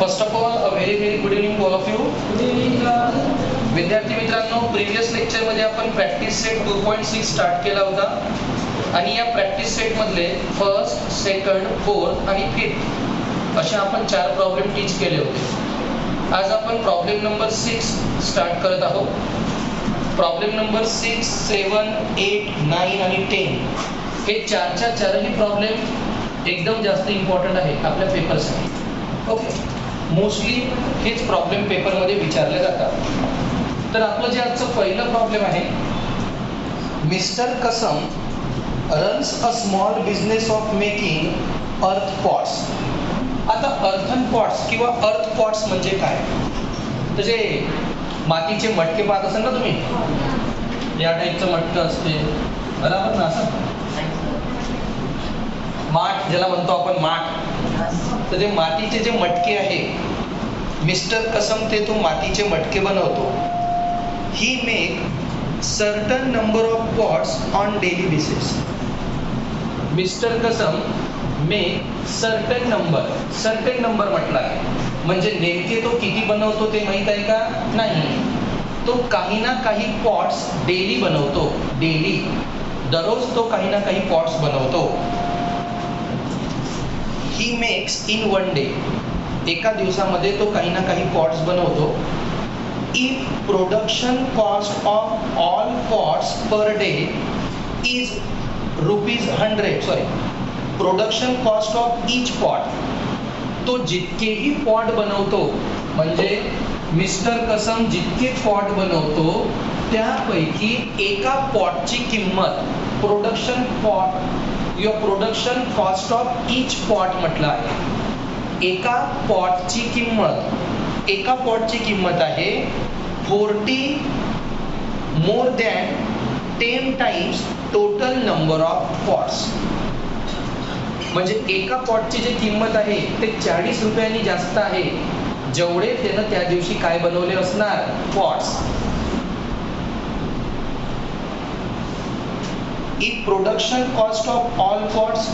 First of all very very good evening to all of you. विद्यार्थी मित्रांनो, previous lecture मध्ये आपण practice set 2.6 start केला होता आणि या प्रॅक्टिस सेट मधले फर्स्ट, सेकंड, फोर्थ आणि फिफ्थ असे आपण 4 प्रॉब्लेम टीच केले होते. आज आपण प्रॉब्लेम नंबर 6 स्टार्ट करत आहोत. प्रॉब्लेम नंबर 6, 7, 8, 9 आणि 10 हे चारही प्रॉब्लेम एकदम जास्त इम्पॉर्टंट आहे आपल्या पेपरसाठी. ओके, मोस्टली हेच प्रॉब्लेम पेपरमध्ये विचारले जातात. तर आपलं जे आजचं पहिलं प्रॉब्लेम आहे, mister Kasam runs a small business of making अर्थ पॉट्स. आता अर्थन पॉट्स किंवा अर्थ पॉट्स म्हणजे काय? तर जे मातीचे मटके पाहत असाल ना तुम्ही, या टाईपचं मटकं असते बरोबर ना, असं माठ ज्याला म्हणतो आपण माठ. तर ते मातीचे जे मटके आहे, मिस्टर कसम ते तो मातीचे मटके बनवतो. He make certain number of pots on daily basis. Mister Kasam make certain number म्हटलं आहे म्हणजे नेमके तो किती बनवतो ते माहित आहे का? नाही. तो काही ना काही पॉट्स डेली बनवतो. डेली, दररोज तो काही ना काही पॉट्स बनवतो. He makes in one day, एका दिवसामध्ये तो काही ना काही पॉट्स बनवतो. If production cost of all pots per day is ₹100, production cost of each pot, तो जितकेही पॉट बनवतो म्हणजे मिस्टर कसम जितके पॉट बनवतो त्यापैकी एका पॉटची किंमत, production cost of each pot म्हटलं आहे. एका पॉटची किंमत आहे 40 more than 10 times total number of pots. म्हणजे एका पॉटची जी किंमत आहे ते 40 रुपयांनी जास्त आहे जेवढे त्यानं त्या दिवशी काय बनवले असणार, pots. If production cost of all pots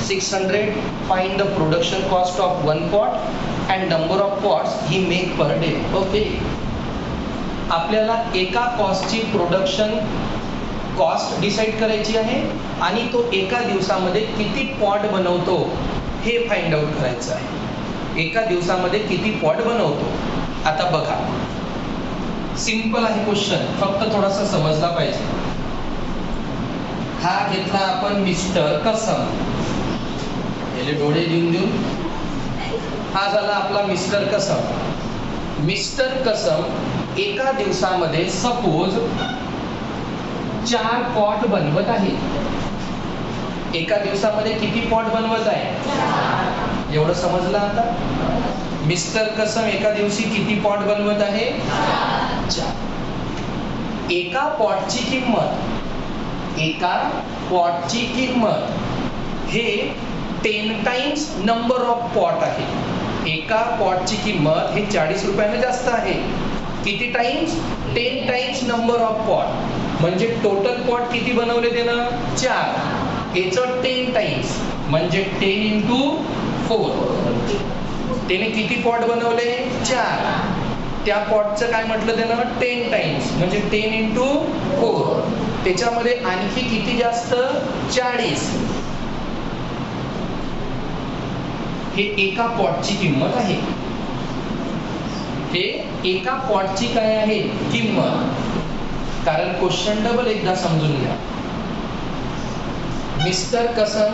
600, find the production cost of one pot and number of pots he make per day. Okay. आपल्याला एका कॉस्टची प्रोडक्शन कॉस्ट डिसाइड करायची आहे आणि तो एका दिवसामध्ये किती पॉट बनवतो हे फाइंड आउट करायचं आहे. एका दिवसामध्ये किती पॉट बनवतो. आता बघा, सिंपल आहे क्वेश्चन, फक्त थोडासा समजला पाहिजे. हा घेतला आपण मिस्टर कसम, याले डोळे देऊन हा झाला आपला मिस्टर कसम. मिस्टर कसम एका दिवसामध्ये सपोज 4 पॉट बनवत आहे. एका दिवसामध्ये किती पॉट बनवत आहे? एवढं समजलं आता? मिस्टर कसम एका दिवशी किती पॉट बनवत आहे? 4. एका पॉटची किंमत हे 10 टाइम्स नंबर ऑफ पॉट आहे. एका पॉटची किंमत हे 40 रुपयाने जास्त आहे. किती times? 10 times number of pot. म्हणजे टोटल पॉट किती बनवले त्यानं? 4. याचं 10 टाइम्स म्हणजे 10 इंटू 4. त्याने किती पॉट बनवले? 4. त्या पॉटचं काय म्हटलं त्यानं? 10 टाइम्स म्हणजे 10 इंटू 4. त्याच्यामध्ये आणखी किती जास्त? 40. हे एका पॉटची किंमत आहे. हे एका पॉटची काय आहे? किंमत. कारण क्वेश्चन डबल एकदा समजून घ्या. मिस्टर कसम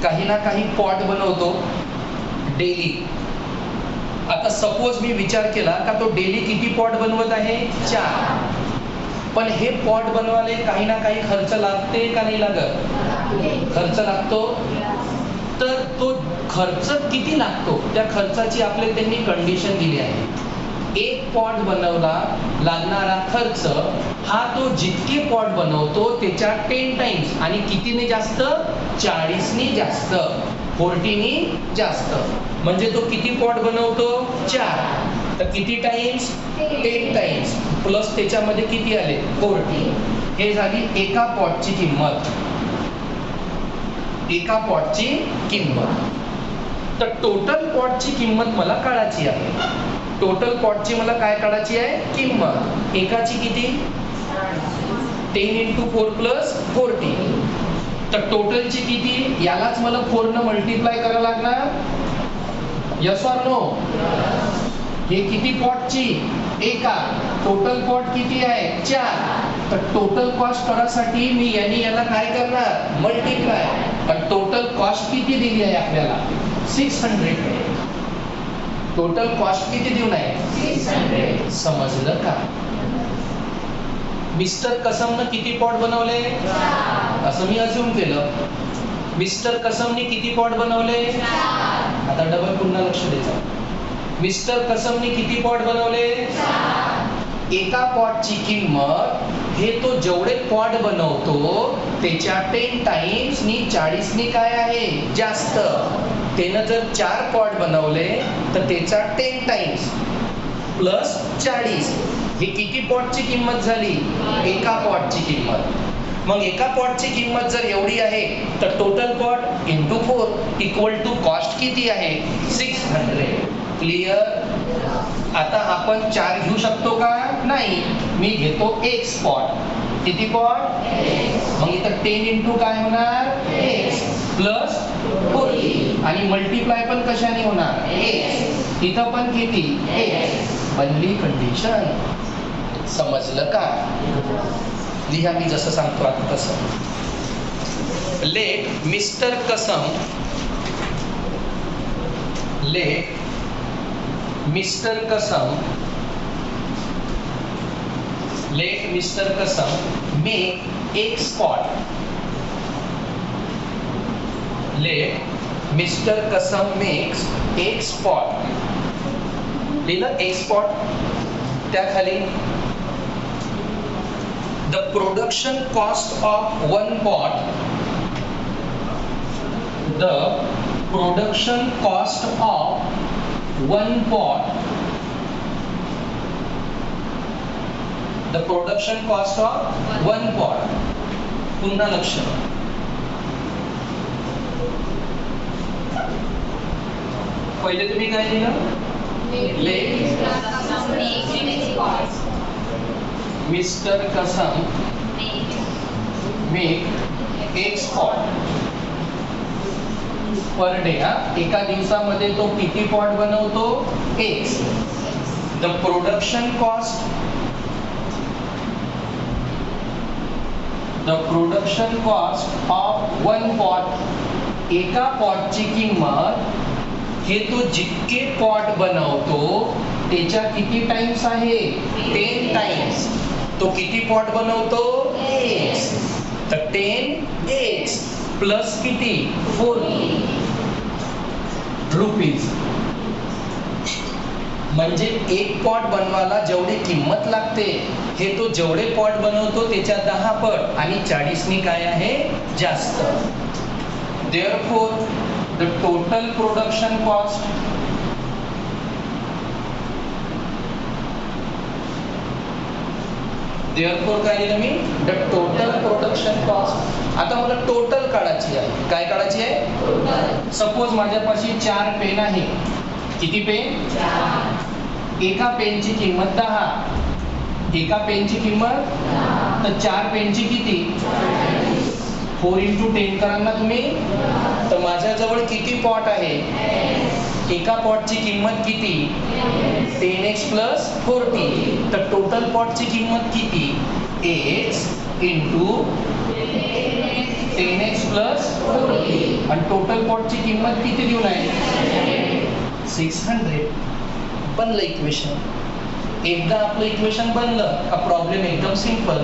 काही ना काही पॉट बनवतो डेली. आता सपोज मी विचार केला का तो डेली किती पॉट बनवत आहे? 4. पण हे पॉट बनवायला काही ना काही खर्च लागते का नाही लागत? खर्च लागतो. तर तो खर्च किती लागतो त्या खर्चाची आपल्याला त्यांनी कंडिशन दिली आहे. एक पॉट बनवला लागणारा खर्च हा तो जितके पॉट बनवतो त्याच्या 10 टाइम्स आणि कितीने जास्त? 40 ने जास्त, 40 ने जास्त. म्हणजे तो किती पॉट बनवतो? 4. तर किती टाइम्स? 10 टाइम्स प्लस त्याच्यामध्ये किती आले? 40. हे झाली एका पॉटची किंमत. तर टोटल पॉटची किंमत मला काढायची आहे. टोटल पॉटची मला काय काढायची आहे किंमत. एकाची किती 10 × 4 + 40. तर टोटलची किती, यालाच मला 4 न मल्टिप्लाय करायला लागणार. Yes or no. हे किती पॉटची एका. टोटल पॉट किती आहे 4. तर टोटल कॉस्ट करासाठी मी याला काय करणार मल्टिप्लाय. पण टोटल कॉस्ट किती दिली आहे आपल्याला 600. टोटल कॉस्ट किती देऊन आहे 600. समजलं का. मिस्टर कसमनं किती पॉट बनवले असं मी अज्युम केलं. मिस्टर कसमने किती पॉट बनवले. आता डबल पुन्हा लक्ष द्यायचं. मिस्टर कसमने किती पॉट बनवले. एका पॉटची किंमत हे तो जेवढे पॉट बनवतो त्याच्या 10 टाइम्स नी 40 नी काय आहे जास्त. त्यानं जर 4 पॉट बनवले तर त्याचा 10 टाइम्स प्लस 40 हे किती पॉटची किंमत झाली एका पॉटची किंमत. मग एका पॉटची किंमत जर एवढी आहे तर total pot into 4 equal to cost किती आहे 600. क्लिअर. आता आपण 4 घेऊ शकतो का नाही. मी घेतो x पॉट. किती पॉट मग इथं 10 × काय होणार x प्लस 40 आणि मल्टिप्लाय पण कशाने होणार x. इथं पण किती x. बनली कंडिशन. समजलं का. लिहा मी जसं सांगतो आता तसं. लेट मिस्टर कसम make X pot. Let Mr. Kasam makes X pot. लिहिलं X pot. त्या खाली the production cost of one pot. The production cost of one pot. The production cost of one pot. पुन्हा लक्ष. पहिले तुम्ही काय लिहिलं mister Kasam make X pot per day. एका दिवसामध्ये तो किती पॉट बनवतो X. The production cost of one pot. एका पॉटची किंमत हे तो जितके पॉट बनवतो त्याच्या किती टाइम्स आहे 10 टाइम्स. तो किती पॉट बनवतो X. तर 10x प्लस किती 40 रुपीज. म्हणजे एक पॉट बनवायला जेवढी किंमत लागते हे तो जेवढे पॉट बनवतो त्याच्या 10 पट आणि 40 नी काय आहे जास्त. Therefore the total production cost काय लिहिलं मी the total production cost. आता मला टोटल काढायची आहे. काय काढायची आहे सपोज माझ्यापाशी 4 पेन आहे. किती पेन 4. एका पेनची किंमत 10. एका पेनची किंमत तर 4 पेनची किती 4 × 10 कराल ना तुम्ही. तर माझ्याजवळ किती पॉट आहे एका पॉटची किंमत किती 10x प्लस 40. तर टोटल पॉटची किंमत किती x × 10x प्लस 40 आणि टोटल पॉटची किंमत किती देऊन आहे 600. बनलं इक्वेशन. एकदा आपलं इक्वेशन बनलं का प्रॉब्लेम एकदम सिंपल.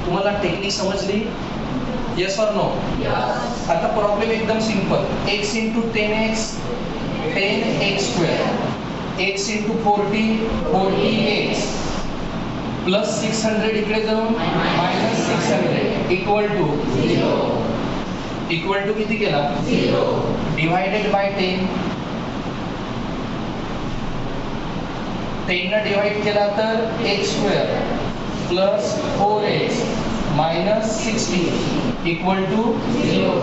तुम्हाला टेक्निक समजली येस ऑर नो. आता प्रॉब्लेम एकदम simple. x × 10x 10x². x × 40 40x plus 600 इकडे जाऊन मायनस 600 इक्वल टू किती केला 0 डिवायडेड बाय 10. 10 ने डिवाइड केला तर x² plus 4x minus 60 equal to 0.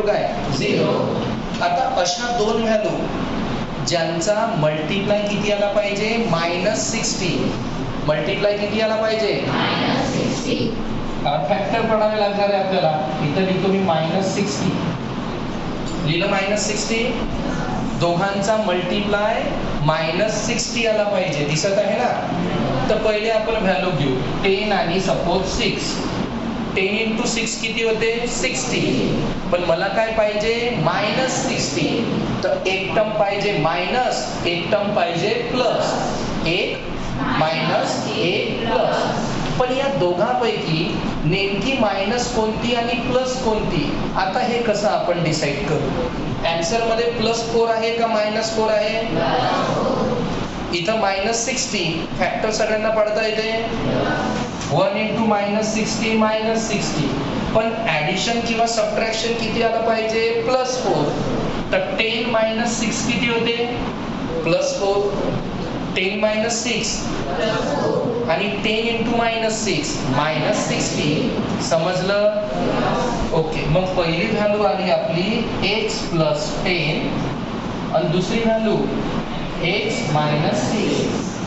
काय 0. आता अशा दोन व्हॅल्यू ज्यांचा मल्टिप्लाय किती आला पाहिजे, -60. मल्टिप्लाय किती आला पाहिजे, -60. फॅक्टर पडावे लागणार आहे आपल्याला. इथं लिहितो मी -60. लिहिलं -60. दोघांचा मल्टिप्लाय -60 आला पाहिजे. दिसत आहे ना? तर पहिले आपण व्हॅल्यू घेऊ 10 आणि सपोज 6. 10 × 6 किती होते, 60. पण मला काय पाहिजे, -60. तर एक टर्म पाहिजे मायनस, एक टर्म पाहिजे प्लस. एक मायनस, एक प्लस. पण या दोघांपैकी नेमकी मायनस कोणती आणि प्लस कोणती, आता हे कसं आपण डिसाईड करू? आन्सर मध्ये +4 आहे का -4 आहे? इथं -60. फॅक्टर सगळ्यांना पडता येते. 1 × -60 -60. पण ऍडिशन किंवा सबट्रॅक्शन किती आलं पाहिजे, +4. तर 10 - 6 किती होते, +4. 10 - 6 आणि 10 × -6 -60. समजलं? ओके. मग पहिली व्हॅल्यू आली आपली x + 10 आणि दुसरी व्हॅल्यू x - 6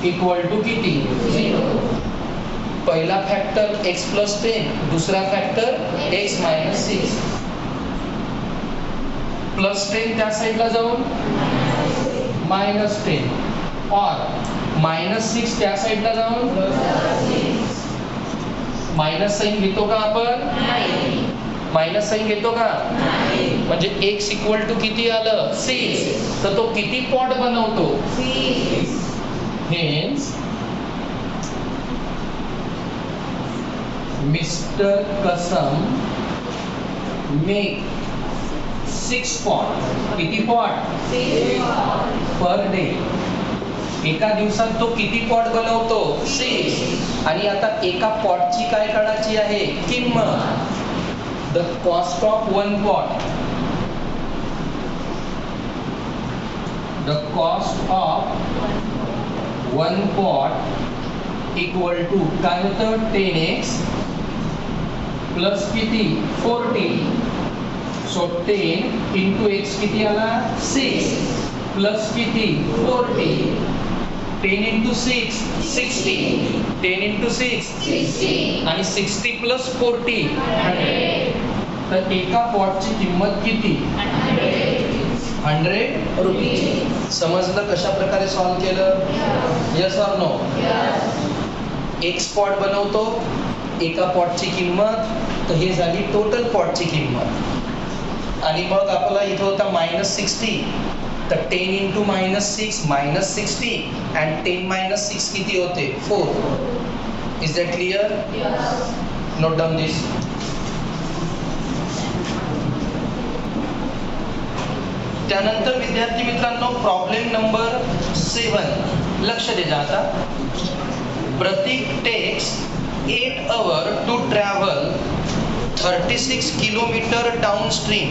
= किती, 0. पहिला फॅक्टर x + 10, दुसरा फॅक्टर x - 6. +10 त्या साईडला जाऊन -10 और -6 त्या साईडला जाऊन मायनस साइन घेतो का आपण, मायनस साइन घेतो का, म्हणजे x = किती आलं, 6. तर तो किती पॉट बनवतो, 6. Hence mister Kasam make 6 pot. किती पॉट, 6 पर डे. एका दिवसात तो किती पॉट बनवतो, 6. आणि आता एका पॉटची काय काढायची आहे, किंमत. The cost of 1 pot, the cost of 1 pot = काय होतं, 10x प्लस किती, 40. सो 10 × x किती आला, 6 प्लस किती, 40. 10 × 6 60. 10 × 6 60 आणि 60 + 40 100. तर एका पॉटची किंमत किती, 100 रुपये. समजलं कशा प्रकारे सॉल्व केलं, यस ऑर नो? एक पॉट बनवतो, एका पॉटची किंमत, तर हे झाली टोटल पॉटची किंमत. आणि मग आपला इथं होता -60. तर 10 × -6 -60 and 10 - 6 किती होते, 4. Is that clear? Note down this. त्यानंतर विद्यार्थी मित्रांनो प्रॉब्लेम नंबर 7. लक्ष द्या आता. Prateek takes 8 hours to travel 36 kilometer downstream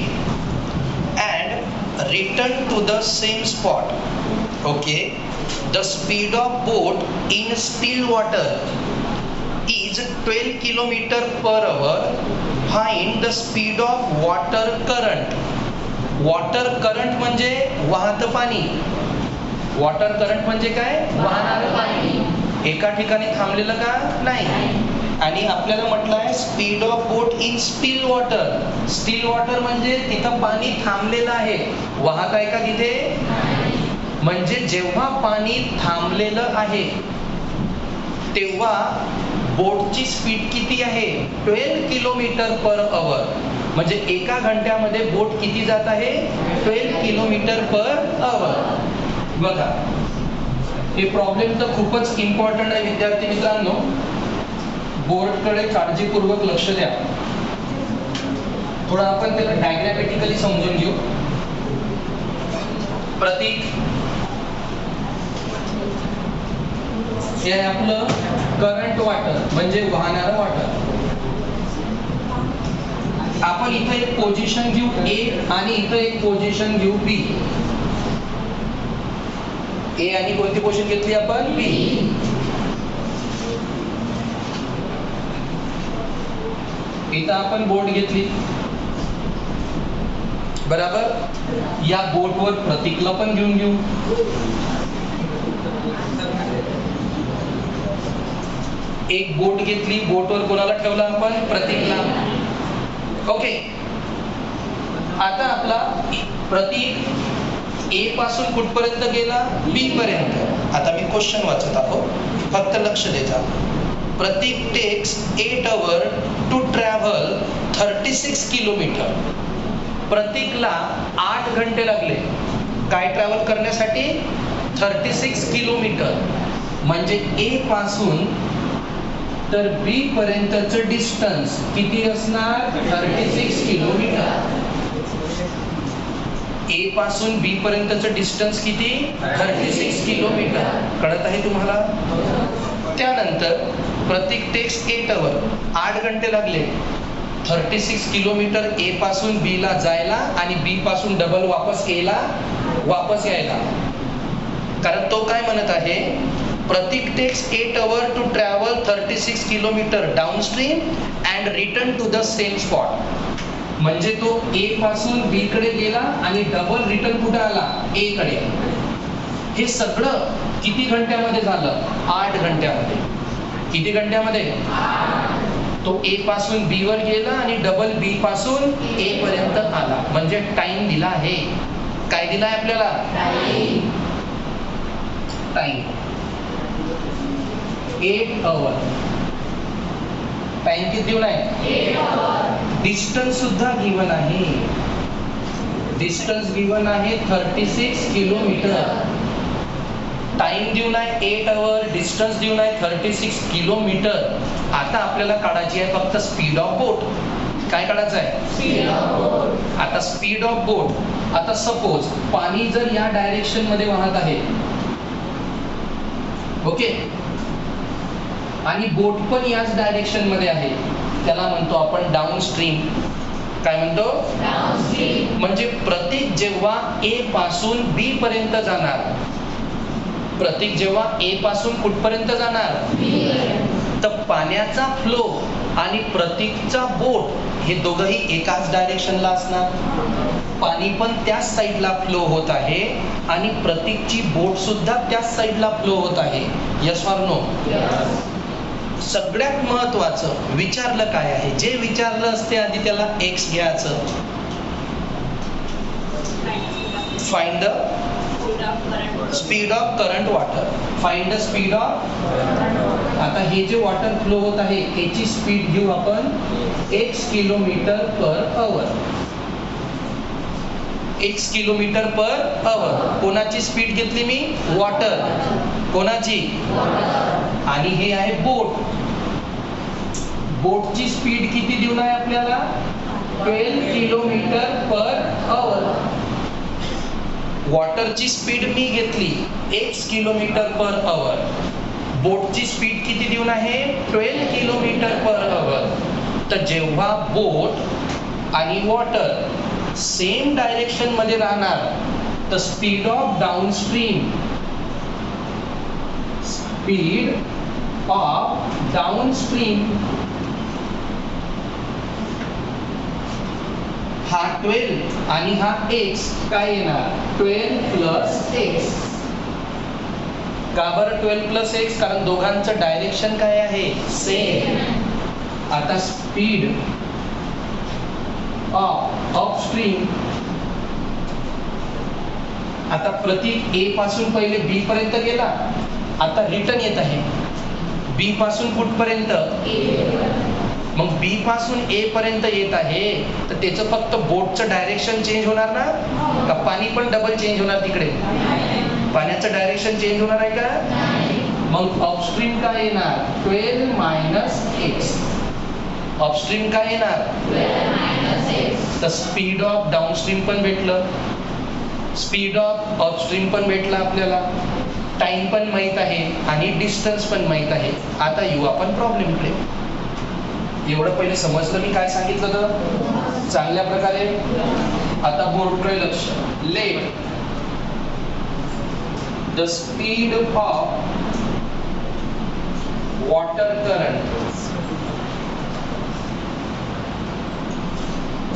and return to the same spot. Okay, the speed of boat in still water is 12 km/h. Find the speed of water current. Water current म्हणजे वाहतं पाणी. Water current म्हणजे काय, वाहणारं पाणी. एका ठिकाणी थांबलेलं का नाही. आणि आपल्याला म्हटलं आहे speed of boat in steel water. Steel water म्हणजे तिथं पाणी थांबलेलं आहे, वाहत आहे का तिथे, म्हणजे जेव्हा पाणी थांबलेलं आहे तेव्हा बोटची स्पीड किती आहे, 12 km/h. म्हणजे एका घंट्यामध्ये बोट किती जात आहे, 12 km/h. बघा हे प्रॉब्लेम तर खूपच इम्पॉर्टंट आहे विद्यार्थी मित्रांनो. बोर्डकडे काळजीपूर्वक लक्ष द्या. थोडं आपण त्याला डायग्रामॅटिकली समजून घेऊ. प्रतीक हे आहे आपलं करंट वॉटर म्हणजे वाहणारं वॉटर. आपण इथं एक पोझिशन घेऊ ए आणि इथं एक पोझिशन घेऊ बी. ए आणि कोणती पोझिशन घेतली आपण, बी. इथं आपण बोट घेतली बराबर. या बोटवर प्रतीकला पण घेऊन घेऊ. एक बोट घेतली, बोटवर कोणाला ठेवला आपण? प्रतीकला. ओके. आता आपला प्रतीक ए पासून कुठपर्यंत गेला? बी पर्यंत. आता मी क्वेश्चन वाचत आहो, फक्त लक्ष द्या. Prateek takes 8 hours to travel 36 kilometre. प्रतीकला 8 घंटे लागले काय ट्रॅव्हल करण्यासाठी? 36 किलोमीटर. म्हणजे ए पासून तर बी पर्यंतचं डिस्टन्स किती असणार? 36 किलोमीटर. ए पासून बी पर्यंतचं डिस्टन्स किती? 36 किलोमीटर. कळत आहे तुम्हाला? त्यानंतर प्रतीक टेक्स 8 hours, 8 घंटे लागले 36 किलोमीटर ए पासून बी ला जायला आणि बी पासून डबल वापस ए ला वापस यायला. कारण तो काय म्हणत आहे? Prateek takes 8 hours to travel 36 kilometre downstream and return to the same spot. म्हणजे तो ए पासून बी कडे गेला आणि डबल रिटर्न कुठे आला? ए कडे. हे सगळं किती घंट्यामध्ये झालं? 8 घंट्यामध्ये. किती घंट्यामध्ये? तो ए पासून बी वर गेला आणि डबल बी पासून ए पर्यंत आला. म्हणजे टाइम दिला आहे. काय दिला आहे आपल्याला? Time 8 hours. टाइम किती देऊन आहे? 8 hours. डिस्टन्स सुद्धा गिवन आहे. डिस्टन्स गिवन आहे 36 किलोमीटर. टाइम देऊन आहे 8 hours, डिस्टन्स देऊन आहे 36 किलोमीटर. आता आपल्याला काढायची आहे फक्त स्पीड ऑफ बोट. काय काढायचं आहे? स्पीड ऑफ बोट. आता स्पीड ऑफ बोट. आता सपोज पाणी जर या डायरेक्शन मध्ये वाहत आहे, ओके, आणि बोट पण याच डायरेक्शन मध्ये आहे, त्याला म्हणतो आपण डाऊन स्ट्रीम. काय म्हणतो? Down stream. म्हणजे प्रतीक जेव्हा ए पासून बी पर्यंत जाणार, प्रतीक जेव्हा ए पासून कुठपर्यंत जाणार? तर पाण्याचा फ्लो आणि प्रतीकचा बोट हे दोघंही एकाच डायरेक्शनला असणार. पाणी पण त्याच साईडला फ्लो होत आहे आणि प्रतीकची बोट सुद्धा त्याच साईडला फ्लो होत आहे. Yes or no? सगळ्यात महत्वाचं विचारलं काय आहे? जे विचारलं असते आधी त्याला एक्स घ्यायचं. Find the speed of current water. Find the speed of. आता हे जे वॉटर फ्लो होत आहे याची स्पीड घेऊ आपण x किलोमीटर पर आवर. x किलोमीटर पर आवर. कोणाची स्पीड घेतली मी? वॉटर. कोणाची? आणि हे आहे बोट. बोटची स्पीड किती देऊन आहे आपल्याला? 12 किलोमीटर पर आवर. वॉटरची स्पीड मी घेतली x किलोमीटर पर आवर. बोटची स्पीड किती देऊन आहे? 12 किलोमीटर पर आवर. तर जेव्हा बोट आणि वॉटर सेम डायरेक्शन मध्ये राहणार तर speed of downstream, speed of downstream हा 12 आणि हा x काय येणार? 12 प्लस x. का बरं 12 प्लस x? कारण दोघांचं डायरेक्शन काय आहे? सेम. आता स्पीड ऑफ अपस्ट्रीम. आता प्रतीक ए पासून पहिले बी पर्यंत गेला, आता रिटर्न येत आहे बी पासून कुठपर्यंत? मग बी पासून ए पर्यंत येत आहे तर त्याचं फक्त बोटचं डायरेक्शन चेंज होणार ना? का पाणी पण डबल चेंज होणार तिकडे? पाण्याचं डायरेक्शन चेंज होणार आहे का? मग अपस्ट्रीम काय येणार? 12 मायनस एक्स. अपस्ट्रीम काय येणार? 12 मायनस एक्स. तर स्पीड ऑफ डाऊनस्ट्रीम पण भेटलं, स्पीड ऑफ अपस्ट्रीम पण भेटला आपल्याला, टाइम पण माहित आहे आणि डिस्टन्स पण माहित आहे. आता येऊ आपण प्रॉब्लेमकडे. एवढं पहिले समजलं मी काय सांगितलं तर चांगल्या प्रकारे. आता बोर्डकडे लक्ष. Let the speed of water current,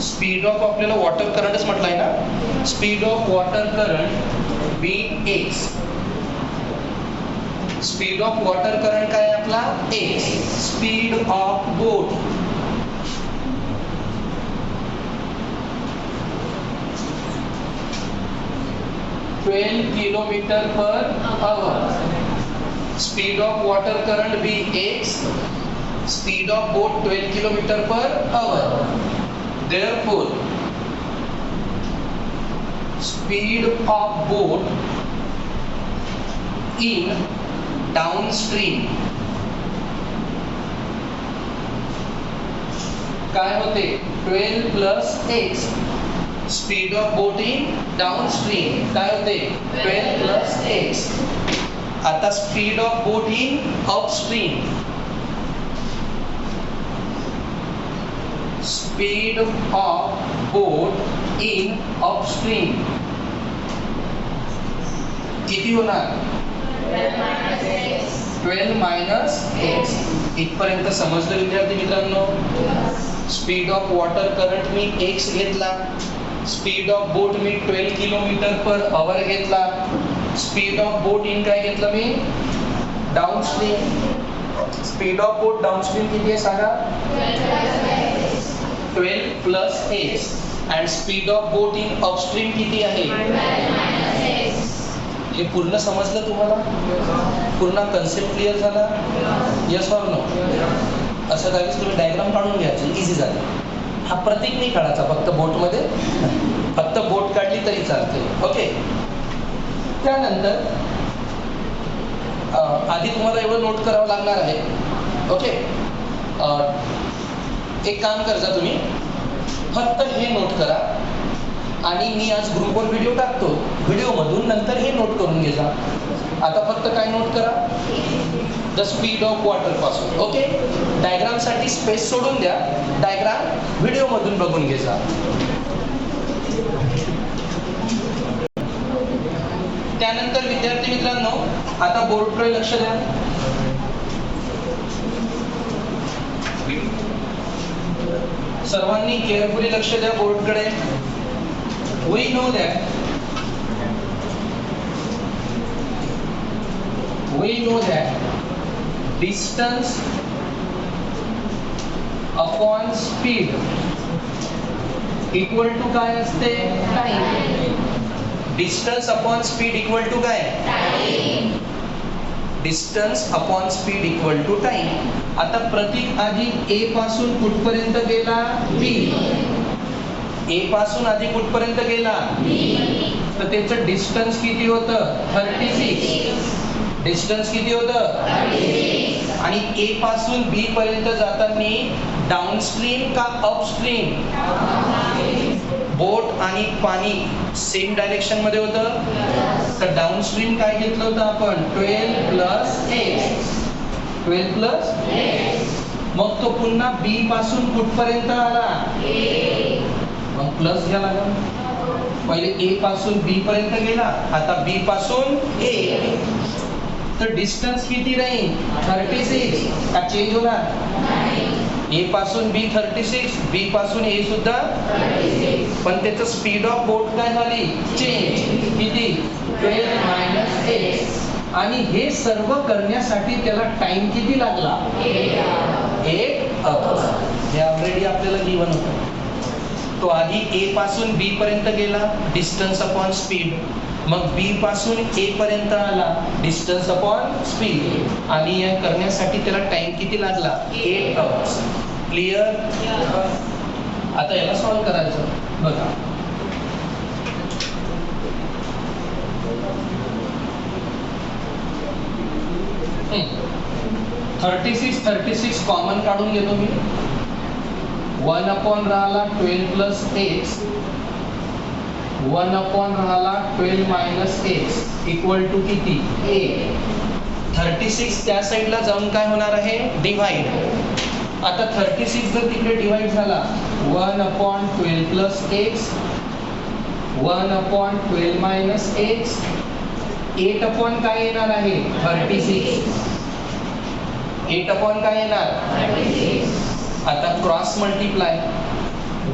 speed of आपल्याला वॉटर करंटच म्हटलंय ना, speed of water current be x. Speed of water current काय आहे आपला x. Speed of boat twelve kilometer per hour. Speed of water current be x. Speed of boat 12 kilometre per hour. Therefore, speed of boat in downstream काय होते 12 plus x. Speed of boat in downstream काय होते 12 plus x. आता speed of boat in upstream. Speed of boat in upstream किती होणार 12 minus x. इथपर्यंत समजलं विद्यार्थी मित्रांनो. स्पीड ऑफ वॉटर करंट मी x घेतला. स्पीड ऑफ बोट मी 12 किलोमीटर पर आवर घेतला. स्पीड ऑफ बोट इन काय घेतलं मी downstream. Speed of boat downstream किती आहे सांगा 12 plus x. And speed of boat in upstream किती आहे हे पूर्ण समजलं तुम्हाला. पूर्ण कन्सेप्ट क्लिअर झाला. Yes or no. असं काही तुम्ही डायग्राम काढून घ्यायचं इझी झालं. हा प्रतीक नाही काढायचा फक्त बोटमध्ये. फक्त बोट काढली तरी चालते. ओके. त्यानंतर आधी तुम्हाला एवढं नोट करावं लागणार आहे. ओके. एक काम करजा तुम्ही फक्त हे नोट करा आणि मी आज ग्रुपवर व्हिडिओ टाकतो. व्हिडिओमधून नंतर हे नोट करून घे जा. आता फक्त काय नोट करा द स्पीड ऑफ वॉटर पासून. ओके. डायग्रामसाठी स्पेस सोडून द्या. डायग्राम व्हिडिओमधून बघून घे जा. त्यानंतर विद्यार्थी मित्रांनो आता बोर्डकडे लक्ष द्या. सर्वांनी केअरफुली लक्ष द्या बोर्डकडे. We know that distance upon speed equal to काय असते time. Distance upon speed equal to काय time. Distance upon speed equal to time. आता प्रतीक आधी ए पासून कुठपर्यंत गेला बी. ए पासून आधी कुठपर्यंत गेला तर त्याचं डिस्टन्स किती होतं 36. डिस्टन्स किती होतं 36. आणि ए पासून बी पर्यंत जाताना डाउनस्ट्रीम का अपस्ट्रीम. बोट आणि पाणी सेम डायरेक्शन मध्ये होतं तर डाउनस्ट्रीम काय घेतलं होतं आपण 12 प्लस x. 12 प्लस मग तो पुन्हा बी पासून कुठपर्यंत आला मग प्लस घ्या लागेल. पहिले ए पासून बी पर्यंत गेला आता बी पासून ए. तर डिस्टन्स किती राहील 36. का चेंज होणार ए पासून बी 36 बी पासून ए सुद्धा 36. पण त्याचं स्पीड ऑफ बोट काय झाली चेंज किती 12 मायनस x. आणि हे सर्व करण्यासाठी त्याला टाइम किती लागला 1 आवर. हे ऑलरेडी आपल्याला गिवन होतं. तो आधी ए पासून बी पर्यंत गेला डिस्टन्स अपॉन स्पीड. मग बी पासून ए पर्यंत आला डिस्टन्स अपॉन स्पीड. आणि या करण्यासाठी त्याला टाइम किती लागला 8 आवर्स. क्लिअर. आता याला सॉल्व्ह करायचं बघा. थर्टी सिक्स कॉमन काढून घेतो मी. 1 अपॉन राहिला 12 प्लस x. 1 अपॉन राहिला 12 मायनस x इक्वल टू किती 8. 36 त्या साईडला जाऊन काय होणार आहे डिवाइड. आता 36 जर तिकडे डिवाइड झाला 1 upon 12 plus x 1 upon 12 minus x 8 upon काय येणार आहे 36. 8 अपॉन काय येणार 36. आता cross multiply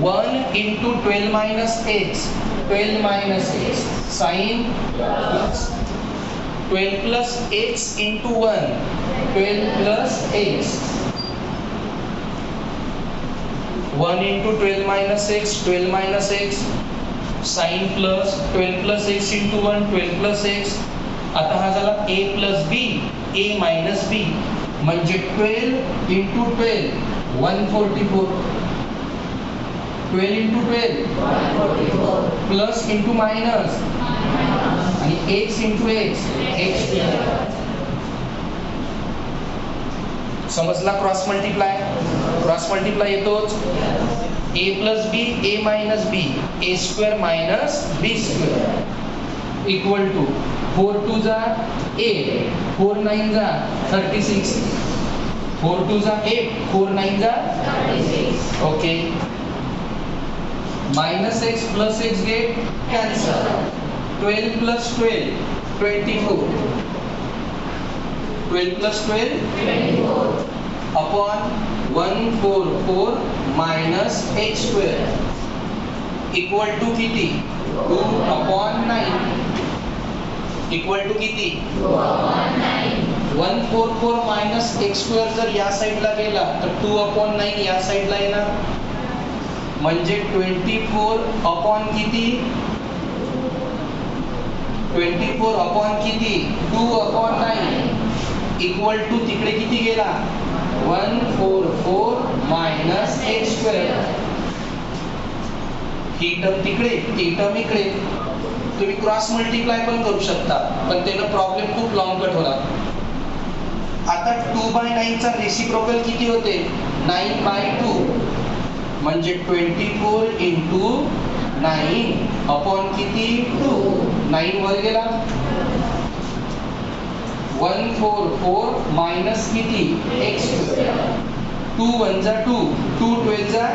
1 into 12 minus x, 12 minus x, sin plus 12 plus x into 1, 12 plus x, 1 into 12 minus x, 12 minus x, sin plus 12 plus x into 1, 12 plus x. आता हा झाला a plus b, a minus b, म्हणजे 12 into 12, 144. 12 into 12, 144. Plus into minus, आणि x into x, x square. समजला cross multiply? Cross multiply येतोच. a plus b, a minus b, a square minus b square equal to 4 2 जा 8, 4 9 जा 36, 4 2 जा 8, 4 9 जा 36. Okay. minus x plus x get cancel. 12 plus 12, 24. 12 plus 12, 24. Upon 144 minus x square equal to किती? 2 upon 9 equal to किती? 2 upon 9. 144 minus x square जर या साइडला गेला तर 2 upon 9 या साइडला येणार, म्हणजे 24 upon किती? 24 upon किती? 2 upon 9 equal to तिकडे किती गेला? 144 minus x square. ही टर्म तिकडे, ही टर्म इकडे. तुम्ही क्रॉस मल्टिप्लाय पण करू शकता, पण त्याला प्रॉब्लेम खूप लॉंग कट होणार. आता 2/9 चा रेसिप्रोकल किती होते? 9/2, म्हणजे 24 into 9 अपॉन किती? 2. 9 वर गेला. 144 मायनस किती? x square. 2 1 जा 2, 2 12 जा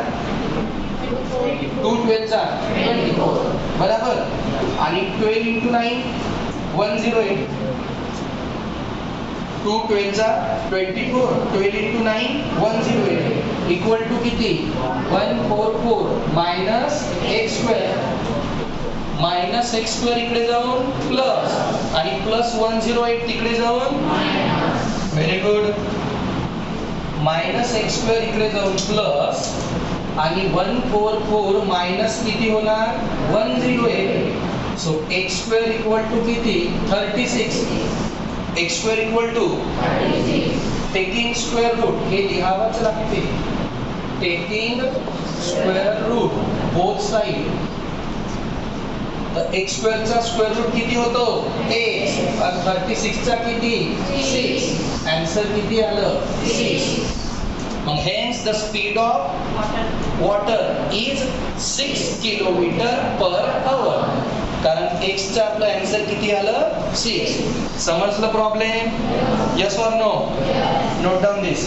2 12 जा 24, बराबर. आणि 12 into 9, 108. 2 12 जा 24, 12 into 9, 108 इक्वल टू किती? 144 minus x square. Minus x square इकडे जाऊन प्लस, आणि प्लस 108 तिकडे जाऊन minus. Very good. Minus x square इकडे जाऊन प्लस, आणि 144 मायनस किती होणार? 108. So x square equal to किती? 36. x square equal to 36. Taking square root, हे लिहावंच लागते. Taking square root both side. तर x square चा स्क्वेअर रूट किती होतो? x. आणि 36 चा किती? 6. आन्सर किती आलं? 6. मग hence the speed of water is 6 kilometer per hour. कारण x चा आपलं आन्सर किती आलं? 6. समजलं problem? yes or no? Note down this.